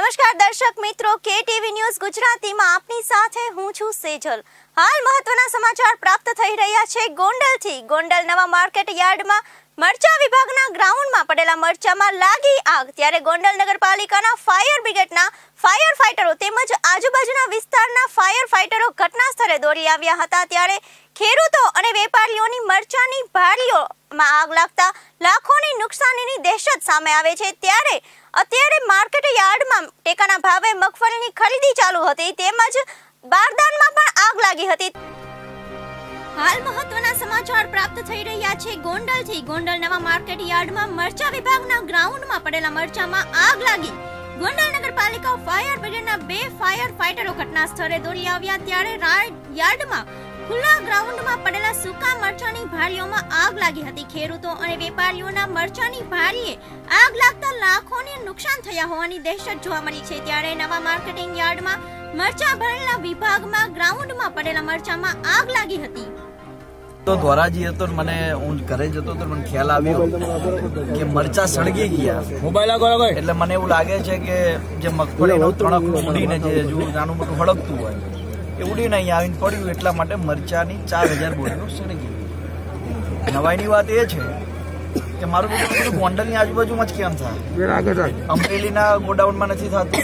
નમસ્કાર દર્શક મિત્રો, કેટીવી ન્યૂઝ ગુજરાતીમાં આપની સાથે હું છું સેજલ। હાલ મહત્વના સમાચાર પ્રાપ્ત થઈ રહ્યા છે ગોંડલથી। ગોંડલ નવા માર્કેટ યાર્ડમાં મરચા વિભાગના ગ્રાઉન્ડમાં પડેલા મરચામાં લાગી આગ। ત્યારે ગોંડલ નગરપાલિકાના ફાયર બ્રિગેડના ફાયર ફાઇટરો તેમજ આજુબાજુના વિસ્તારના ફાયર ફાઇટરો ઘટના સ્થળે દોડી આવ્યા હતા। ત્યારે ખેડૂતો અને વેપારીઓની મરચાની ભારીઓમાં આગ લાગતા લાખોની નુકસાનીની દહેશત સામે આવે છે। ત્યારે અત્યારે માર્કેટ યાર્ડમાં ટેકાના ભાવે મગફળીની ખરીદી ચાલુ હતી તેમજ બારદાનમાં પણ આગ લાગી હતી। હાલ મહત્વના સમાચાર પ્રાપ્ત થઈ રહ્યા છે ગોંડલથી। ગોંડલ નવા માર્કેટ યાર્ડમાં મરચા વિભાગના ગ્રાઉન્ડમાં પડેલા મરચામાં આગ લાગી। ગોંડલ નગરપાલિકા ફાયર બ્રિગેડના 2 ફાયર ફાઇટરો ઘટના સ્થળે દોડી આવ્યા। ત્યારે યાર્ડમાં ખુલ્લા ગ્રાઉન્ડમાં પડેલા સૂકા મરચાની ભારીઓમાં આગ લાગી હતી। ખેડૂતો અને વેપારીઓના મરચાની ભારીએ આગ લાગતા લાખોને નુકસાન થયા હોવાની દહેશત જોવા મળી છે। ત્યારે નવા માર્કેટિંગ યાર્ડમાં મરચા ભરેલા વિભાગમાં ગ્રાઉન્ડમાં પડેલા મરચામાં આગ લાગી હતી। તો ધોરાજી હતો, મને હું ઘરે જતો તો મને ખ્યાલ આવ્યો કે મરચા સળગી ગયા। એટલે મને એવું લાગે છે કે જે મગફળીનો તણક ઉડીને જે નાનું મોટું હળગતું હોય એ ઉડીને અહીંયા આવીને પડ્યું, એટલા માટે મરચાની 4000 બોરીઓ સળગી ગઈ। નવાઈની વાત એ છે કે મારું બધું ગોંડલની આજુબાજુમાં જ કેમ થાય, અમરેલીના ગોડાઉનમાં નથી થતું,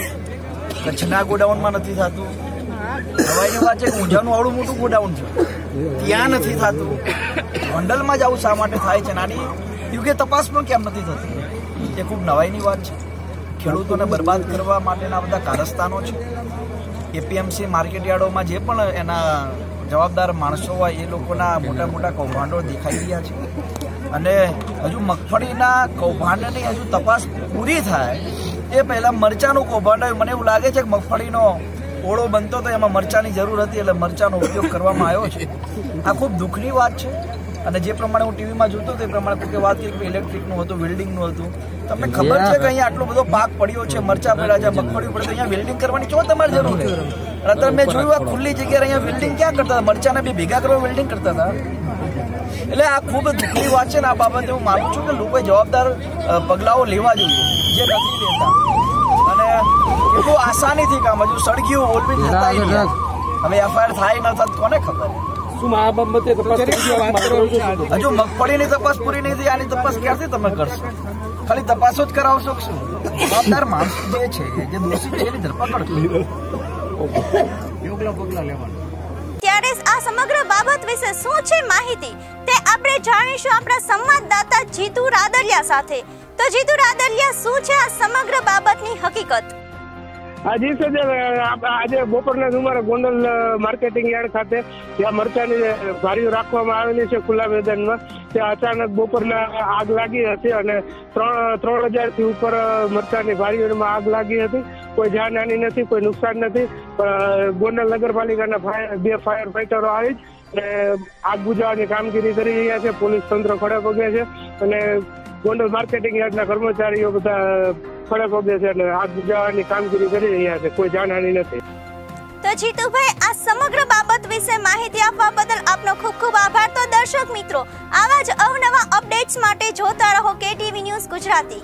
કચ્છના ગોડાઉનમાં નથી થતું। નવાઈની વાત છે કે ઊંઝાનું આવડું મોટું ગોડાઉન છે ત્યાં નથી થતું, ગોંડલમાં જ આવું શા માટે થાય છે? નાની યોગ્ય તપાસ પણ કેમ નથી થતી? એ ખૂબ નવાઈની વાત છે। ખેડૂતોને બરબાદ કરવા માટેના બધા કારસ્તાનો છે। એપીએમસી માર્કેટ યાર્ડોમાં જે પણ એના જવાબદાર માણસો હોય એ લોકોના મોટા મોટા કૌભાંડો દેખાઈ રહ્યા છે અને હજુ મગફળીના કૌભાંડની હજુ તપાસ પૂરી થાય એ પહેલાં મરચાનું કૌભાંડ આવ્યું। મને એવું લાગે છે કે મગફળીનો ઓળો બનતો તો એમાં મરચાની જરૂર હતી એટલે મરચાનો ઉપયોગ કરવામાં આવ્યો છે। આ ખૂબ દુઃખની વાત છે અને જે પ્રમાણે હું ટીવીમાં જોતો તે પ્રમાણે કોઈ વાત કરી કે ઇલેક્ટ્રિકનું હતું, વેલ્ડિંગનું હતું। તમને ખબર છે કે અહીંયા આટલો બધો પાક પડ્યો છે, મરચા પડ્યા છે, મગફળી પડે, અહીંયા વેલ્ડિંગ કરવાની શું તમારે જરૂર છે? અત્યારે મેં જોયું આ ખુલ્લી જગ્યાએ અહીંયા વેલ્ડિંગ ક્યાં કરતા હતા? મરચાને બે ભેગા કરવા વેલ્ડિંગ કરતા હતા। એટલે આ ખૂબ દુઃખની વાત છે ને આ બાબતે હું માનું છું કે લોકોએ જવાબદાર પગલાઓ લેવા જોઈએ જે નથી લેતા અને એટલું આસાનીથી કામ હજુ સળગ્યું ઓલવી થતા હવે એફઆઈઆર થાય ન થાય કોને ખબર? હજુ મગફળીની તપાસ પૂરી નહીં થઈ, આની તપાસ ક્યાંથી તમે કરશો? ખાલી તપાસો જ કરાવશો કે શું? જવાબદાર માણસ જે છે જે દોષિત છે એની ધરપકડ ત્યારે આ સમગ્ર બાબત વિશે શું છે માહિતી તે આપણે જાણીશું આપણા સંવાદદાતા જીતુ રાદડિયા સાથે। તો જીતુ રાદડિયા, શું છે આ સમગ્ર બાબતની હકીકત? જી સર, આજે બપોરના સુમારે ગોંડલ માર્કેટિંગ યાર્ડ ખાતે જ્યાં મરચાની ભારીઓ રાખવામાં આવેલી છે ખુલ્લા મેદાનમાં, ત્યાં અચાનક બપોરના આગ લાગી હતી અને 3000 થી ઉપર મરચાની ભારીઓમાં આગ લાગી હતી। કોઈ જાનહાની નથી, કોઈ નુકસાન નથી। ગોંડલ નગરપાલિકાના 2 ફાયર ફાઇટરો આવી અને આગ બુઝાવવાની કામગીરી કરી રહ્યા છે। પોલીસ તંત્ર ખડે પગે છે અને ગોંડલ માર્કેટિંગ યાર્ડના કર્મચારીઓ બધા ખડે પગે છે અને આગ બુઝાવવાની કામગીરી કરી રહ્યા છે। કોઈ જાનહાની નથી। તો જીતુભાઈ, આ સમગ્ર બાબત વિશે માહિતી આપવા બદલ આપનો ખૂબ ખૂબ આભાર। તો દર્શક મિત્રો, આવા જ અવનવા અપડેટ્સ માટે જોતા રહો કેટીવી ન્યૂઝ ગુજરાતી।